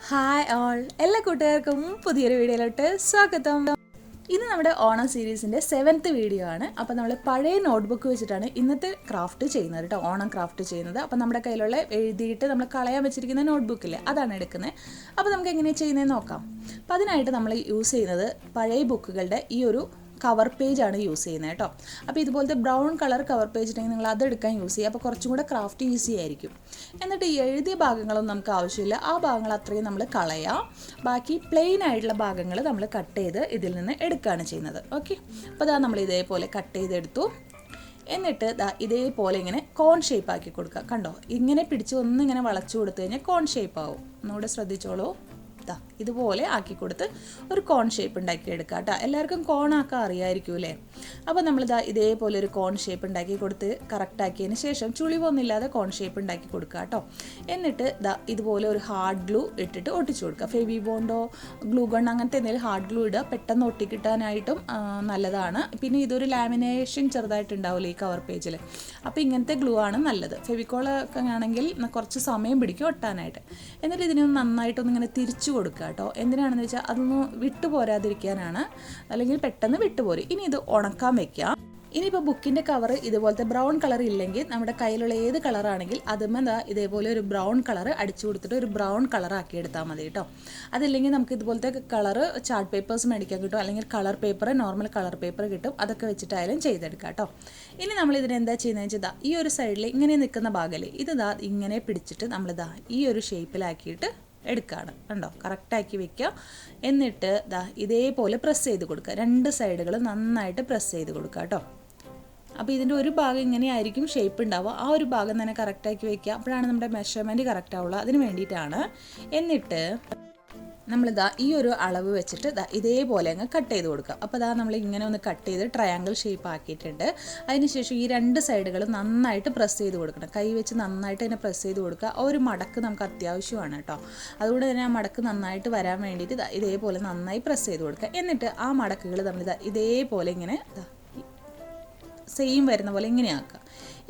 Hi all, എല്ലാ കൂട്ടുകാർക്കും പുതിയൊരു വീഡിയോയിലോട്ട് സ്വാഗതം. ഇത് നമ്മുടെ ഓണം സീരീസിൻ്റെ 7th വീഡിയോ ആണ്. അപ്പോൾ നമ്മൾ പഴയ നോട്ട്ബുക്ക് വെച്ചിട്ടാണ് ഇന്നത്തെ ക്രാഫ്റ്റ് ചെയ്യുന്നത് കേട്ടോ, ഓണം ക്രാഫ്റ്റ് ചെയ്യുന്നത്. അപ്പോൾ നമ്മുടെ കയ്യിലുള്ള എഴുതിയിട്ട് നമ്മൾ കളയാൻ വെച്ചിരിക്കുന്ന നോട്ട്ബുക്കില്ലേ, അതാണ് എടുക്കുന്നത്. അപ്പോൾ നമുക്ക് എങ്ങനെയാണ് ചെയ്യുന്നതെന്ന് നോക്കാം. അപ്പോൾ അതിനായിട്ട് നമ്മൾ യൂസ് ചെയ്യുന്നത് പഴയ ബുക്കുകളുടെ ഈ ഒരു കവർ പേജാണ് യൂസ് ചെയ്യുന്നത് കേട്ടോ. അപ്പോൾ ഇതുപോലത്തെ ബ്രൗൺ കളർ കവർ പേജ് ഉണ്ടെങ്കിൽ നിങ്ങൾ അതെടുക്കാൻ യൂസ് ചെയ്യുക. അപ്പോൾ കുറച്ചും കൂടെ ക്രാഫ്റ്റ് ഈസി ആയിരിക്കും. എന്നിട്ട് ഈ എഴുതിയ ഭാഗങ്ങളൊന്നും നമുക്ക് ആവശ്യമില്ല, ആ ഭാഗങ്ങൾ അത്രയും നമ്മൾ കളയാം. ബാക്കി പ്ലെയിൻ ആയിട്ടുള്ള ഭാഗങ്ങൾ നമ്മൾ കട്ട് ചെയ്ത് ഇതിൽ നിന്ന് എടുക്കുകയാണ് ചെയ്യുന്നത്. ഓക്കെ, അപ്പോൾ അതാ നമ്മൾ ഇതേപോലെ കട്ട് ചെയ്തെടുത്തു. എന്നിട്ട് ഇതേപോലെ ഇങ്ങനെ കോൺ ഷേപ്പ് ആക്കി കൊടുക്കുക. കണ്ടോ, ഇങ്ങനെ പിടിച്ച് ഒന്നിങ്ങനെ വളച്ചു കൊടുത്തു കഴിഞ്ഞാൽ കോൺ ഷേപ്പ് ആവും. ഒന്നുകൂടെ ശ്രദ്ധിച്ചോളൂ. ഇതുപോലെ ആക്കി കൊടുത്ത് ഒരു കോൺ ഷേപ്പ് ഉണ്ടാക്കി എടുക്കുക കേട്ടോ. എല്ലാവർക്കും കോൺ ആക്കാൻ അറിയാമായിരിക്കും അല്ലേ. അപ്പോൾ നമ്മൾ ഇതേപോലെ ഒരു കോൺ ഷേപ്പ് ഉണ്ടാക്കി കൊടുത്ത് കറക്റ്റ് ആക്കിയതിന് ശേഷം ചുളിവൊന്നുമില്ലാതെ കോൺ ഷേപ്പ് ഉണ്ടാക്കി കൊടുക്കുക കേട്ടോ. എന്നിട്ട് ഇതുപോലെ ഒരു ഹാർഡ് ഗ്ലൂ ഇട്ടിട്ട് ഒട്ടിച്ചു കൊടുക്കുക. ഫെവി ബോണ്ടോ ഗ്ലൂ ഗൺ അങ്ങനത്തെ എന്തെങ്കിലും ഹാർഡ് ഗ്ലൂ ഇടുക, പെട്ടെന്ന് ഒട്ടിക്കിട്ടാനായിട്ടും നല്ലതാണ്. പിന്നെ ഇതൊരു ലാമിനേഷൻ ചെറുതായിട്ടുണ്ടാവില്ല ഈ കവർ പേജിൽ, അപ്പോൾ ഇങ്ങനത്തെ ഗ്ലൂ ആണ് നല്ലത്. ഫെവിക്കോളൊക്കെ ആണെങ്കിൽ കുറച്ച് സമയം പിടിക്കും ഒട്ടാനായിട്ട്. എന്നിട്ട് ഇതിനെ നന്നായിട്ടൊന്നിങ്ങനെ തിരിച്ചു കൊടുക്കുക കേട്ടോ. എന്തിനാണെന്ന് വെച്ചാൽ അതൊന്ന് വിട്ടുപോരാതിരിക്കാനാണ്, അല്ലെങ്കിൽ പെട്ടെന്ന് വിട്ടുപോരും. ഇനി ഇത് ഉണക്കാൻ വെക്കാം. ഇനിയിപ്പോൾ ബുക്കിൻ്റെ കവർ ഇതുപോലത്തെ ബ്രൗൺ കളർ ഇല്ലെങ്കിൽ നമ്മുടെ കയ്യിലുള്ള ഏത് കളറാണെങ്കിൽ അതുമ്പോൾ ഇതേപോലെ ഒരു ബ്രൗൺ കളർ അടിച്ചു കൊടുത്തിട്ട് ഒരു ബ്രൗൺ കളർ ആക്കി എടുത്താൽ മതി കേട്ടോ. അതില്ലെങ്കിൽ നമുക്ക് ഇതുപോലത്തെ കളർ ചാർട്ട് പേപ്പേഴ്സ് മേടിക്കാൻ കിട്ടും, അല്ലെങ്കിൽ colour paper, normal colour paper കിട്ടും. അതൊക്കെ വെച്ചിട്ടായാലും ചെയ്തെടുക്കാം കേട്ടോ. ഇനി നമ്മൾ ഇതിനെന്താ ചെയ്യുന്നതെന്ന് വെച്ചാൽ ഈ ഒരു സൈഡിൽ ഇങ്ങനെ നിൽക്കുന്ന ഭാഗമല്ലേ, ഇത് ഇങ്ങനെ പിടിച്ചിട്ട് നമ്മളിതാ ഈ ഒരു ഷേപ്പിലാക്കിയിട്ട് എടുക്കുകയാണ്. കണ്ടോ, കറക്റ്റാക്കി വെക്കുക. എന്നിട്ട് ഇതേപോലെ പ്രസ് ചെയ്ത് കൊടുക്കുക. രണ്ട് സൈഡുകൾ നന്നായിട്ട് പ്രസ് ചെയ്ത് കൊടുക്കുക കേട്ടോ. അപ്പോൾ ഇതിൻ്റെ ഒരു ഭാഗം ഇങ്ങനെയായിരിക്കും ഷേപ്പ് ഉണ്ടാവുക, ആ ഒരു ഭാഗം തന്നെ കറക്റ്റാക്കി വെക്കുക. അപ്പോഴാണ് നമ്മുടെ മെഷർമെൻറ്റ് കറക്റ്റ് ആവുള്ളൂ, അതിന് വേണ്ടിയിട്ടാണ്. എന്നിട്ട് നമ്മളിതാ ഈ ഒരു അളവ് വെച്ചിട്ട് ഇതേപോലെ അങ്ങ് കട്ട് ചെയ്ത് കൊടുക്കുക. അപ്പോൾ നമ്മൾ ഇങ്ങനെ ഒന്ന് കട്ട് ചെയ്ത് ട്രയാങ്കിൾ ഷേപ്പ് ആക്കിയിട്ടുണ്ട്. അതിനുശേഷം ഈ രണ്ട് സൈഡുകളും നന്നായിട്ട് പ്രസ് ചെയ്ത് കൊടുക്കണം. കൈ വെച്ച് നന്നായിട്ട് തന്നെ പ്രസ് ചെയ്ത് കൊടുക്കുക. ആ ഒരു മടക്ക് നമുക്ക് അത്യാവശ്യമാണ് കേട്ടോ. അതുകൊണ്ട് തന്നെ ആ മടക്ക് നന്നായിട്ട് വരാൻ വേണ്ടിയിട്ട് ഇതേപോലെ നന്നായി പ്രസ് ചെയ്ത് കൊടുക്കുക. എന്നിട്ട് ആ മടക്കുകൾ നമ്മൾ ഇതേപോലെ ഇങ്ങനെ സെയിം വരുന്ന പോലെ ഇങ്ങനെ ആക്കുക.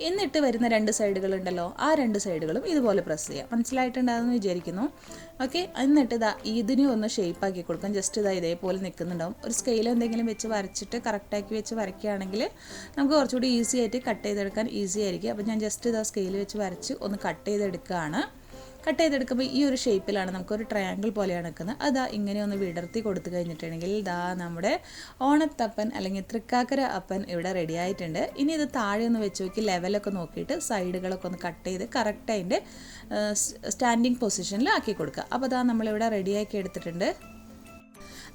എന്നിട്ട് വരുന്ന രണ്ട് സൈഡുകളുണ്ടല്ലോ, ആ രണ്ട് സൈഡുകളും ഇതുപോലെ പ്രസ് ചെയ്യുക. മനസ്സിലായിട്ടുണ്ടാകുമെന്ന് വിചാരിക്കുന്നു. ഓക്കെ, എന്നിട്ട് ഇതിനെ ഒന്ന് ഷേപ്പാക്കി കൊടുക്കാം. ജസ്റ്റ് ഇതേപോലെ നിൽക്കുന്നുണ്ടാവും. ഒരു സ്കെയിൽ എന്തെങ്കിലും വെച്ച് വരച്ചിട്ട് കറക്റ്റാക്കി വെച്ച് വരയ്ക്കുകയാണെങ്കിൽ നമുക്ക് കുറച്ചുകൂടി ഈസി ആയിട്ട് കട്ട് ചെയ്തെടുക്കാൻ ഈസി ആയിരിക്കും. അപ്പോൾ ഞാൻ ജസ്റ്റ് സ്കെയിൽ വെച്ച് വരച്ച് ഒന്ന് കട്ട് ചെയ്തെടുക്കുകയാണ്. കട്ട് ചെയ്തെടുക്കുമ്പോൾ ഈ ഒരു ഷേപ്പിലാണ്, നമുക്കൊരു ട്രയാങ്കിൾ പോലെയാണ് നിൽക്കുന്നത്. ഇങ്ങനെ ഒന്ന് വിടർത്തി കൊടുത്തു കഴിഞ്ഞിട്ടുണ്ടെങ്കിൽ നമ്മുടെ ഓണത്തപ്പൻ അല്ലെങ്കിൽ തൃക്കാക്കര അപ്പൻ ഇവിടെ റെഡി ആയിട്ടുണ്ട്. ഇനി ഇത് താഴെ ഒന്ന് വെച്ച് നോക്കി ലെവലൊക്കെ നോക്കിയിട്ട് സൈഡുകളൊക്കെ ഒന്ന് കട്ട് ചെയ്ത് കറക്റ്റ് അതിൻ്റെ സ്റ്റാൻഡിങ് പൊസിഷനിൽ ആക്കി കൊടുക്കുക. അപ്പോൾ നമ്മളിവിടെ റെഡിയാക്കി എടുത്തിട്ടുണ്ട്.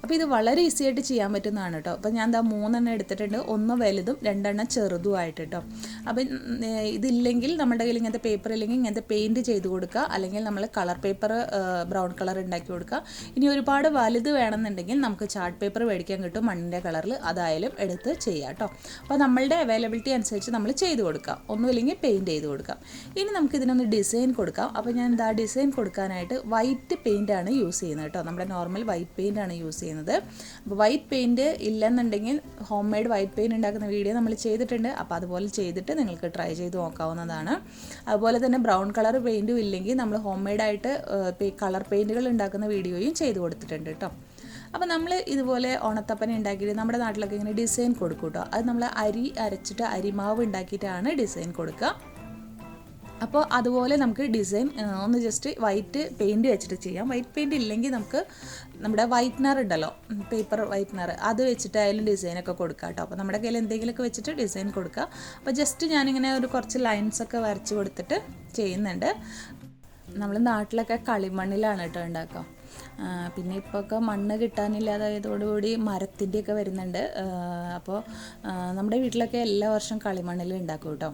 അപ്പോൾ ഇത് വളരെ ഈസി ആയിട്ട് ചെയ്യാൻ പറ്റുന്നതാണ് കേട്ടോ. അപ്പോൾ ഞാൻ 3 എടുത്തിട്ടുണ്ട്, 1 വലുതും 2 ചെറുതുമായിട്ട് കേട്ടോ. അപ്പം ഇതില്ലെങ്കിൽ നമ്മുടെ കയ്യിൽ ഇങ്ങനത്തെ പേപ്പർ ഇല്ലെങ്കിൽ ഇങ്ങനത്തെ പെയിൻറ്റ് ചെയ്ത് കൊടുക്കുക, അല്ലെങ്കിൽ നമ്മൾ കളർ പേപ്പർ ബ്രൗൺ കളർ ഉണ്ടാക്കി കൊടുക്കുക. ഇനി ഒരുപാട് വലുത് വേണമെന്നുണ്ടെങ്കിൽ നമുക്ക് ചാർട്ട് പേപ്പർ മേടിക്കാൻ കിട്ടും മണ്ണിൻ്റെ കളറിൽ, അതായാലും എടുത്ത് ചെയ്യാം കേട്ടോ. അപ്പോൾ നമ്മളുടെ അവൈലബിലിറ്റി അനുസരിച്ച് നമ്മൾ ചെയ്ത് കൊടുക്കാം, ഒന്നുമില്ലെങ്കിൽ പെയിൻറ്റ് ചെയ്ത് കൊടുക്കാം. ഇനി നമുക്ക് ഇതിനൊന്ന് ഡിസൈൻ കൊടുക്കാം. അപ്പോൾ ഞാൻ ഡിസൈൻ കൊടുക്കാനായിട്ട് വൈറ്റ് പെയിൻ്റാണ് യൂസ് ചെയ്യുന്നത് കേട്ടോ. നമ്മുടെ നോർമൽ വൈറ്റ് പെയിൻ്റാണ് യൂസ് ചെയ്യുന്നത്. അപ്പോൾ വൈറ്റ് പെയിൻറ്റ് ഇല്ലെന്നുണ്ടെങ്കിൽ ഹോം മെയ്ഡ് വൈറ്റ് പെയിൻറ്റ് ഉണ്ടാക്കുന്ന വീഡിയോ നമ്മൾ ചെയ്തിട്ടുണ്ട്. അപ്പോൾ അതുപോലെ ചെയ്തിട്ട് നിങ്ങൾക്ക് ട്രൈ ചെയ്ത് നോക്കാവുന്നതാണ്. അതുപോലെ തന്നെ ബ്രൗൺ കളർ പെയിൻറ്റും ഇല്ലെങ്കിൽ നമ്മൾ ഹോം മെയ്ഡായിട്ട് കളർ പെയിൻറ്റുകൾ ഉണ്ടാക്കുന്ന വീഡിയോയും ചെയ്ത് കൊടുത്തിട്ടുണ്ട് കേട്ടോ. അപ്പോൾ നമ്മൾ ഇതുപോലെ ഓണത്തപ്പനെ ഉണ്ടാക്കിയിട്ട് നമ്മുടെ നാട്ടിലൊക്കെ ഇങ്ങനെ ഡിസൈൻ കൊടുക്കും കേട്ടോ. അത് നമ്മൾ അരി അരച്ചിട്ട് അരിമാവ് ഉണ്ടാക്കിയിട്ടാണ് ഡിസൈൻ കൊടുക്കുക. അപ്പോൾ അതുപോലെ നമുക്ക് ഡിസൈൻ ഒന്ന് ജസ്റ്റ് വൈറ്റ് പെയിൻറ്റ് വെച്ചിട്ട് ചെയ്യാം. വൈറ്റ് പെയിൻറ്റ് ഇല്ലെങ്കിൽ നമുക്ക് നമ്മുടെ വൈറ്റ്നർ ഉണ്ടല്ലോ, പേപ്പർ വൈറ്റ്നർ, അത് വെച്ചിട്ടായാലും ഡിസൈനൊക്കെ കൊടുക്കുക കേട്ടോ. അപ്പോൾ നമ്മുടെ കയ്യിൽ എന്തെങ്കിലുമൊക്കെ വെച്ചിട്ട് ഡിസൈൻ കൊടുക്കുക. അപ്പോൾ ജസ്റ്റ് ഞാനിങ്ങനെ ഒരു കുറച്ച് ലൈൻസൊക്കെ വരച്ച് കൊടുത്തിട്ട് ചെയ്യുന്നുണ്ട്. നമ്മൾ നാട്ടിലൊക്കെ കളിമണ്ണിലാണ് കേട്ടോ ഉണ്ടാക്കുക. പിന്നെ ഇപ്പോഴൊക്കെ മണ്ണ് കിട്ടാനില്ലാതായതോടുകൂടി മരത്തിൻ്റെയൊക്കെ വരുന്നുണ്ട്. അപ്പോൾ നമ്മുടെ വീട്ടിലൊക്കെ എല്ലാ വർഷവും കളിമണ്ണിൽ ഉണ്ടാക്കും കേട്ടോ.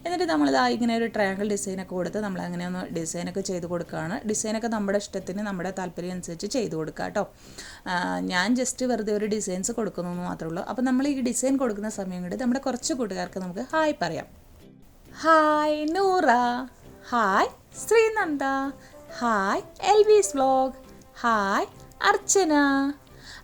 എന്നിട്ട് നമ്മൾ ഇങ്ങനെ ഒരു ട്രയാങ്കിൾ ഡിസൈനൊക്കെ കൊടുത്ത് നമ്മൾ അങ്ങനെ ഒന്ന് ഡിസൈനൊക്കെ ചെയ്ത് കൊടുക്കുകയാണ്. ഡിസൈനൊക്കെ നമ്മുടെ ഇഷ്ടത്തിന് നമ്മുടെ താല്പര്യം അനുസരിച്ച് ചെയ്ത് കൊടുക്കുക കേട്ടോ. ഞാൻ ജസ്റ്റ് വെറുതെ ഒരു ഡിസൈൻസ് കൊടുക്കുന്നു എന്ന് മാത്രമേ ഉള്ളൂ. അപ്പോൾ നമ്മൾ ഈ ഡിസൈൻ കൊടുക്കുന്ന സമയം കൊണ്ട് നമ്മുടെ കുറച്ച് കൂട്ടുകാർക്ക് നമുക്ക് ഹായ് പറയാം. Hi Noora, hi Sreenanda, hi Elvis vlog, hi Archana.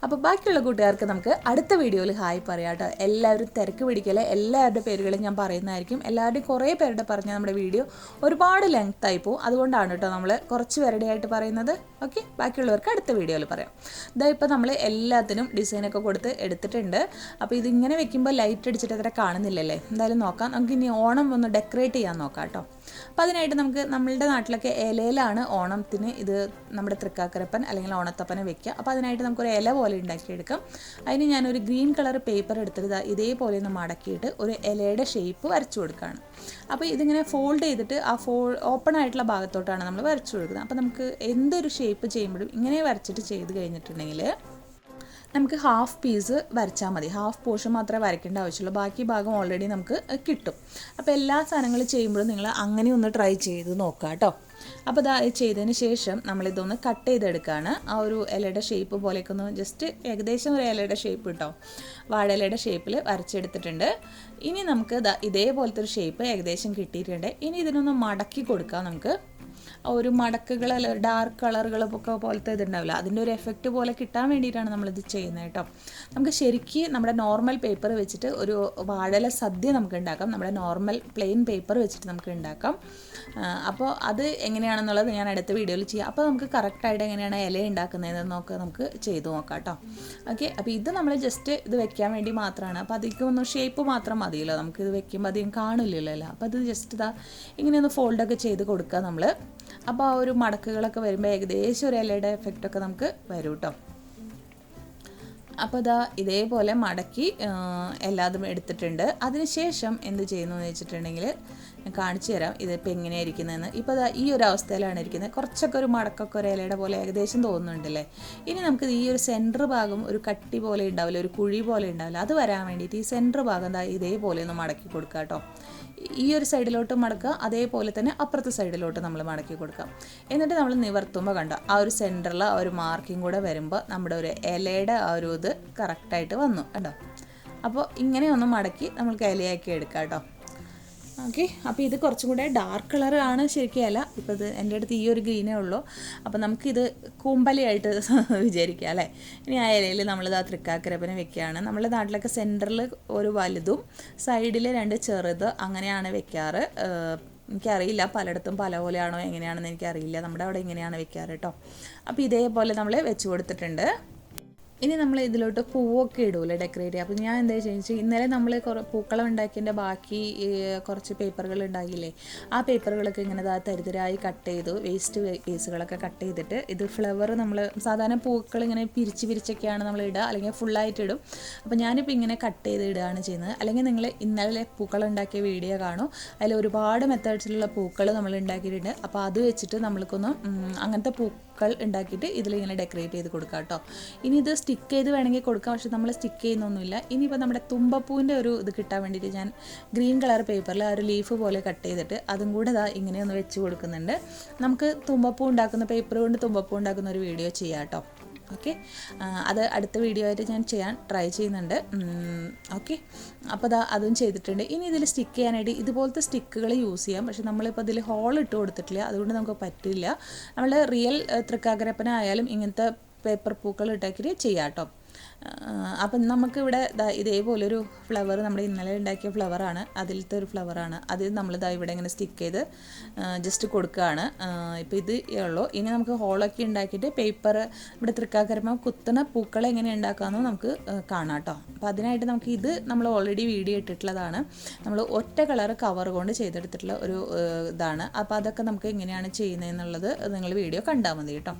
അപ്പോൾ ബാക്കിയുള്ള കൂട്ടുകാർക്ക് നമുക്ക് അടുത്ത വീഡിയോയിൽ ഹായ് പറയാം കേട്ടോ. എല്ലാവരും തിരക്ക് പിടിക്കല്ലേ, എല്ലാവരുടെ പേരുകളും ഞാൻ പറയുന്നതായിരിക്കും. എല്ലാവരുടെയും കുറേ പേരുടെ പറഞ്ഞാൽ നമ്മുടെ വീഡിയോ ഒരുപാട് ലെങ്ത് ആയി പോകും. അതുകൊണ്ടാണ് കേട്ടോ നമ്മൾ കുറച്ച് പേരുടെ ആയിട്ട് പറയുന്നത്. ഓക്കെ, ബാക്കിയുള്ളവർക്ക് അടുത്ത വീഡിയോയിൽ പറയാം. ഇതാ ഇപ്പോൾ നമ്മൾ എല്ലാത്തിനും ഡിസൈനൊക്കെ കൊടുത്ത് എടുത്തിട്ടുണ്ട്. അപ്പോൾ ഇതിങ്ങനെ വെക്കുമ്പോൾ ലൈറ്റ് അടിച്ചിട്ട് അത്ര കാണുന്നില്ലല്ലേ. എന്തായാലും നോക്കാം, നമുക്ക് ഇനി ഓണം ഒന്ന് ഡെക്കറേറ്റ് ചെയ്യാൻ നോക്കാം കേട്ടോ. അപ്പോൾ അതിനായിട്ട് നമുക്ക് നമ്മളുടെ നാട്ടിലൊക്കെ ഇലയിലാണ് ഓണത്തിന് ഇത് നമ്മുടെ തൃക്കാക്കരപ്പൻ അല്ലെങ്കിൽ ഓണത്തപ്പനെ വെക്കുക. അപ്പോൾ അതിനായിട്ട് നമുക്കൊരു ഇല പോലെ ഉണ്ടാക്കിയെടുക്കാം. അതിന് ഞാനൊരു ഗ്രീൻ കളർ പേപ്പർ എടുത്തിട്ട് ഇതേപോലെ ഒന്ന് മടക്കിയിട്ട് ഒരു ഇലയുടെ ഷേപ്പ് വരച്ചു കൊടുക്കുകയാണ്. അപ്പോൾ ഇതിങ്ങനെ ഫോൾഡ് ചെയ്തിട്ട് ആ ഓപ്പൺ ആയിട്ടുള്ള ഭാഗത്തോട്ടാണ് നമ്മൾ വരച്ചു കൊടുക്കുന്നത്. അപ്പോൾ നമുക്ക് എന്തൊരു ഷേപ്പ് ചെയ്യുമ്പോഴും ഇങ്ങനെ വരച്ചിട്ട് ചെയ്ത് കഴിഞ്ഞിട്ടുണ്ടെങ്കിൽ നമുക്ക് ഹാഫ് പീസ് വരച്ചാൽ മതി. ഹാഫ് പോർഷൻ മാത്രമേ വരയ്ക്കേണ്ട ആവശ്യമുള്ളൂ, ബാക്കി ഭാഗം ഓൾറെഡി നമുക്ക് കിട്ടും. അപ്പോൾ എല്ലാ സാധനങ്ങളും ചെയ്യുമ്പോഴും നിങ്ങൾ അങ്ങനെ ഒന്ന് ട്രൈ ചെയ്ത് നോക്കുക കേട്ടോ. അപ്പോൾ ഇതാ ചെയ്തതിന് ശേഷം നമ്മളിതൊന്ന് കട്ട് ചെയ്തെടുക്കുകയാണ്. ആ ഒരു ഇലയുടെ ഷേപ്പ് പോലെയൊക്കെ ഒന്ന് ജസ്റ്റ് ഏകദേശം ഒരു ഇലയുടെ ഷേപ്പ് കേട്ടോ, വാഴയിലയുടെ ഷേപ്പിൽ വരച്ചെടുത്തിട്ടുണ്ട്. ഇനി നമുക്ക് ഇതേപോലത്തെ ഒരു ഷേപ്പ് ഏകദേശം കിട്ടിയിട്ടുണ്ട്. ഇനി ഇതിനൊന്ന് മടക്കി കൊടുക്കാം. നമുക്ക് ഒരു മടക്കുകൾ ഡാർക്ക് കളറുകളൊക്കെ പോലത്തെ ഇതുണ്ടാവില്ല, അതിൻ്റെ ഒരു എഫക്റ്റ് പോലെ കിട്ടാൻ വേണ്ടിയിട്ടാണ് നമ്മളിത് ചെയ്യുന്നത് കേട്ടോ. നമുക്ക് ശരിക്കും നമ്മുടെ നോർമൽ പേപ്പർ വെച്ചിട്ട് ഒരു വാഴയില സദ്യ നമുക്ക് ഉണ്ടാക്കാം. നമ്മുടെ നോർമൽ പ്ലെയിൻ പേപ്പർ വെച്ചിട്ട് നമുക്ക് ഉണ്ടാക്കാം. അപ്പോൾ അത് എങ്ങനെയാണെന്നുള്ളത് ഞാൻ അടുത്ത വീഡിയോയിൽ ചെയ്യാം. അപ്പോൾ നമുക്ക് കറക്റ്റായിട്ട് എങ്ങനെയാണ് ഇല ഉണ്ടാക്കുന്നതെന്നൊക്കെ നമുക്ക് ചെയ്തു നോക്കാം കേട്ടോ. ഓക്കെ, അപ്പോൾ ഇത് നമ്മൾ ജസ്റ്റ് ഇത് വെക്കാൻ വേണ്ടി മാത്രമാണ്. അപ്പോൾ അധികം ഒന്ന് ഷേപ്പ് മാത്രം മതിയല്ലോ, നമുക്കിത് വെക്കുമ്പോൾ അധികം കാണില്ലല്ലോ. അപ്പോൾ അത് ജസ്റ്റ് ഇങ്ങനെയൊന്ന് ഫോൾഡൊക്കെ ചെയ്ത് കൊടുക്കുക നമ്മൾ. അപ്പോൾ ആ ഒരു മടക്കുകളൊക്കെ വരുമ്പോൾ ഏകദേശം ഒരു ഇലയുടെ എഫക്റ്റൊക്കെ നമുക്ക് വരും കേട്ടോ. അപ്പോൾ ഇതേപോലെ മടക്കി എല്ലാതും എടുത്തിട്ടുണ്ട്. അതിനുശേഷം എന്ത് ചെയ്യുന്നു എന്ന് വെച്ചിട്ടുണ്ടെങ്കിൽ ഞാൻ കാണിച്ചു തരാം ഇതിപ്പോൾ എങ്ങനെയാണ് ഇരിക്കുന്നതെന്ന്. ഇപ്പോൾ ഈ ഒരു അവസ്ഥയിലാണ് ഇരിക്കുന്നത്. കുറച്ചൊക്കെ ഒരു മടക്കൊക്കെ ഒരു ഇലയുടെ പോലെ ഏകദേശം തോന്നുന്നുണ്ടല്ലേ. ഇനി നമുക്ക് ഈ ഒരു സെൻറ്റർ ഭാഗം ഒരു കട്ടി പോലെ ഉണ്ടാവില്ല, ഒരു കുഴി പോലെ ഉണ്ടാവില്ല, അത് വരാൻ വേണ്ടിയിട്ട് ഈ സെൻറ്റർ ഭാഗം ഇതേപോലെ ഒന്ന് മടക്കി കൊടുക്കുക കേട്ടോ. ഈ ഒരു സൈഡിലോട്ട് മടക്കുക, അതേപോലെ തന്നെ അപ്പുറത്തെ സൈഡിലോട്ട് നമ്മൾ മടക്കി കൊടുക്കാം. എന്നിട്ട് നമ്മൾ നിവർത്തുമ്പോൾ കണ്ടോ ആ ഒരു സെൻറ്ററിൽ ആ ഒരു മാർക്കിംഗ് കൂടെ വരുമ്പോൾ നമ്മുടെ ഒരു ഇലയുടെ ആ ഒരു ഇത് കറക്റ്റായിട്ട് വന്നു കേട്ടോ. അപ്പോൾ ഇങ്ങനെ ഒന്ന് മടക്കി നമ്മൾക്ക് ഇലയാക്കി എടുക്കാം കേട്ടോ. ഓക്കെ, അപ്പോൾ ഇത് കുറച്ചും കൂടെ ഡാർക്ക് കളറാണ് ശരിക്കും ഇല. ഇപ്പോൾ ഇത് എൻ്റെ അടുത്ത് ഈ ഒരു ഗ്രീനേ ഉള്ളൂ. അപ്പോൾ നമുക്കിത് കൂമ്പലയായിട്ട് വിചാരിക്കാം അല്ലേ. ഇനി ആ ഇലയിൽ നമ്മളിത് ആ തൃക്കാക്കരപ്പനെ വെക്കുകയാണ്. നമ്മുടെ നാട്ടിലൊക്കെ സെൻറ്ററിൽ ഒരു വലുതും സൈഡിൽ രണ്ട് ചെറുത് അങ്ങനെയാണ് വെക്കാറ്. എനിക്കറിയില്ല പലയിടത്തും പല പോലെയാണോ എങ്ങനെയാണെന്ന് എനിക്കറിയില്ല. നമ്മുടെ അവിടെ ഇങ്ങനെയാണ് വെക്കാറ് കേട്ടോ. അപ്പോൾ ഇതേപോലെ നമ്മൾ വെച്ച് കൊടുത്തിട്ടുണ്ട്. ഇനി നമ്മൾ ഇതിലോട്ട് പൂവൊക്കെ ഇടൂല്ലേ ഡെക്കറേറ്റ് ചെയ്യുക. അപ്പോൾ ഞാൻ എന്താ ചോദിച്ചാൽ ഇന്നലെ നമ്മൾ പൂക്കളം ഉണ്ടാക്കിയതിൻ്റെ ബാക്കി കുറച്ച് പേപ്പറുകൾ ഉണ്ടാക്കിയില്ലേ, ആ പേപ്പറുകളൊക്കെ ഇങ്ങനെ തരിതരായി കട്ട് ചെയ്തു, വേസ്റ്റ് പീസുകളൊക്കെ കട്ട് ചെയ്തിട്ട് ഇത് ഫ്ലവർ നമ്മൾ സാധാരണ പൂക്കൾ ഇങ്ങനെ പിരിച്ചൊക്കെയാണ് നമ്മൾ ഇടുക, അല്ലെങ്കിൽ ഫുള്ളായിട്ട് ഇടും. അപ്പോൾ ഞാനിപ്പോൾ ഇങ്ങനെ കട്ട് ചെയ്ത് ഇടുകയാണ് ചെയ്യുന്നത്. അല്ലെങ്കിൽ നിങ്ങൾ ഇന്നലെ പൂക്കളം ഉണ്ടാക്കിയ വീഡിയോ കാണും, അതിൽ ഒരുപാട് മെത്തേഡ്സിലുള്ള പൂക്കൾ നമ്മൾ ഉണ്ടാക്കിയിട്ടുണ്ട്. അപ്പോൾ അത് വെച്ചിട്ട് നമ്മൾക്കൊന്ന് അങ്ങനത്തെ പൂക്കൾ ഉണ്ടാക്കിയിട്ട് ഇതിലിങ്ങനെ ഡെക്കറേറ്റ് ചെയ്ത് കൊടുക്കാം കേട്ടോ. ഇനി ഇത് സ്റ്റിക്ക് ചെയ്ത് വേണമെങ്കിൽ കൊടുക്കാം, പക്ഷെ നമ്മൾ സ്റ്റിക്ക് ചെയ്യുന്നൊന്നുമില്ല. ഇനിയിപ്പോൾ നമ്മുടെ തുമ്പപ്പൂവിൻ്റെ ഒരു ഇത് കിട്ടാൻ വേണ്ടിയിട്ട് ഞാൻ ഗ്രീൻ കളർ പേപ്പറിൽ ആ ഒരു ലീഫ് പോലെ കട്ട് ചെയ്തിട്ട് അതും കൂടെ ഇങ്ങനെയൊന്ന് വെച്ച് കൊടുക്കുന്നുണ്ട്. നമുക്ക് തുമ്പപ്പൂ ഉണ്ടാക്കുന്ന പേപ്പർ കൊണ്ട് തുമ്പപ്പൂ ഉണ്ടാക്കുന്ന ഒരു വീഡിയോ ചെയ്യാം കേട്ടോ. ഓക്കെ, അത് അടുത്ത വീഡിയോ ആയിട്ട് ഞാൻ ചെയ്യാൻ ട്രൈ ചെയ്യുന്നുണ്ട്. ഓക്കെ, അപ്പോൾ അതും ചെയ്തിട്ടുണ്ട്. ഇനി ഇതിൽ സ്റ്റിക്ക് ചെയ്യാനായിട്ട് ഇതുപോലത്തെ സ്റ്റിക്കുകൾ യൂസ് ചെയ്യാം, പക്ഷെ നമ്മളിപ്പോൾ ഇതിൽ ഹോൾ ഇട്ട് കൊടുത്തിട്ടില്ല, അതുകൊണ്ട് നമുക്ക് പറ്റില്ല. നമ്മൾ റിയൽ തൃക്കാക്കരപ്പനായാലും ഇങ്ങനത്തെ പേപ്പർ പൂക്കൾ ഇട്ടാക്കിയിട്ട് ചെയ്യാം കേട്ടോ. അപ്പം നമുക്കിവിടെ ഇതേപോലൊരു ഫ്ലവർ നമ്മൾ ഇന്നലെ ഉണ്ടാക്കിയ ഫ്ലവറാണ്, അതിലത്തെ ഒരു ഫ്ലവറാണ്. അത് നമ്മളിതാ ഇവിടെ ഇങ്ങനെ സ്റ്റിക്ക് ചെയ്ത് ജസ്റ്റ് കൊടുക്കുകയാണ്. ഇപ്പോൾ ഇത് ഉള്ളൂ. ഇനി നമുക്ക് ഹോളൊക്കെ ഉണ്ടാക്കിയിട്ട് പേപ്പർ ഇവിടെ തൃക്കാക്കരപ്പ കുത്തുന്ന പൂക്കൾ എങ്ങനെ ഉണ്ടാക്കാമെന്ന് നമുക്ക് കാണാം കേട്ടോ. അപ്പോൾ അതിനായിട്ട് നമുക്ക് ഇത് നമ്മൾ ഓൾറെഡി വീഡിയോ ഇട്ടിട്ടുള്ളതാണ്. നമ്മൾ ഒറ്റ കളർ കവർ കൊണ്ട് ചെയ്തെടുത്തിട്ടുള്ള ഒരു ഇതാണ്. അപ്പോൾ അതൊക്കെ നമുക്ക് എങ്ങനെയാണ് ചെയ്യുന്നതെന്നുള്ളത് നിങ്ങൾ വീഡിയോ കണ്ടാൽ മതി കേട്ടോ.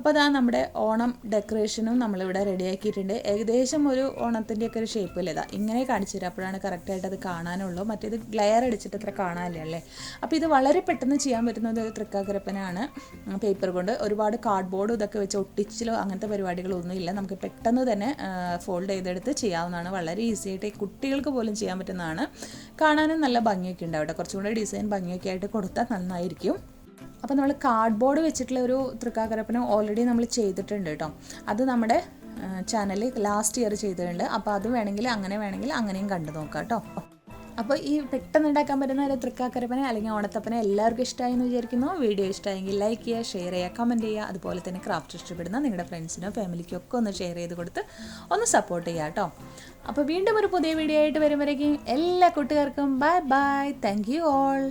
അപ്പോൾ നമ്മുടെ ഓണം ഡെക്കറേഷനും നമ്മളിവിടെ റെഡിയാക്കിയിട്ടുണ്ട്. ഏകദേശം ഒരു ഓണത്തിൻ്റെയൊക്കെ ഒരു ഷേപ്പിൽ ഇങ്ങനെ കാണിച്ചു തരാം, അപ്പോഴാണ് കറക്റ്റായിട്ട് അത് കാണാനുള്ളൂ. മറ്റേത് ഗ്ലെയർ അടിച്ചിട്ട് അത്ര കാണാനില്ല അല്ലേ. അപ്പോൾ ഇത് വളരെ പെട്ടെന്ന് ചെയ്യാൻ പറ്റുന്നത് തൃക്കാക്കരപ്പനാണ്. പേപ്പർ കൊണ്ട് ഒരുപാട് കാർഡ്ബോർഡ് ഇതൊക്കെ വെച്ച് ഒട്ടിച്ചിലോ അങ്ങനത്തെ പരിപാടികളൊന്നും ഇല്ല. നമുക്ക് പെട്ടെന്ന് തന്നെ ഫോൾഡ് ചെയ്തെടുത്ത് ചെയ്യാവുന്നതാണ്. വളരെ ഈസി ആയിട്ട് കുട്ടികൾക്ക് പോലും ചെയ്യാൻ പറ്റുന്നതാണ്. കാണാനും നല്ല ഭംഗിയൊക്കെ ഉണ്ടാവട്ടെ. കുറച്ചും കൂടെ ഡിസൈൻ ഭംഗിയൊക്കെ ആയിട്ട് കൊടുത്താൽ നന്നായിരിക്കും. അപ്പോൾ നമ്മൾ കാർഡ്ബോർഡ് വെച്ചിട്ടുള്ള ഒരു തൃക്കാക്കരപ്പന ഓൾറെഡി നമ്മൾ ചെയ്തിട്ടുണ്ട് കേട്ടോ. അത് നമ്മുടെ ചാനലിൽ ലാസ്റ്റ് ഇയർ ചെയ്തിട്ടുണ്ട്. അപ്പോൾ അത് വേണമെങ്കിൽ അങ്ങനെയും കണ്ടു നോക്കാം കേട്ടോ. അപ്പോൾ ഈ പെട്ടെന്ന് ഉണ്ടാക്കാൻ പറ്റുന്ന ഒരു തൃക്കാക്കരപ്പനെ അല്ലെങ്കിൽ ഓണത്തപ്പനെ എല്ലാവർക്കും ഇഷ്ടമായി എന്ന് വിചാരിക്കുന്നു. വീഡിയോ ഇഷ്ടമായെങ്കിൽ ലൈക്ക് ചെയ്യുക, ഷെയർ ചെയ്യുക, കമൻറ്റ് ചെയ്യുക. അതുപോലെ തന്നെ ക്രാഫ്റ്റ് ഇഷ്ടപ്പെടുന്ന നിങ്ങളുടെ ഫ്രണ്ട്സിനോ ഫാമിലിക്കോ ഒക്കെ ഒന്ന് ഷെയർ ചെയ്ത് കൊടുത്ത് ഒന്ന് സപ്പോർട്ട് ചെയ്യുക കേട്ടോ. അപ്പോൾ വീണ്ടും ഒരു പുതിയ വീഡിയോ ആയിട്ട് വരുമ്പോഴേക്കും എല്ലാ കൂട്ടുകാർക്കും bye bye. Thank you all.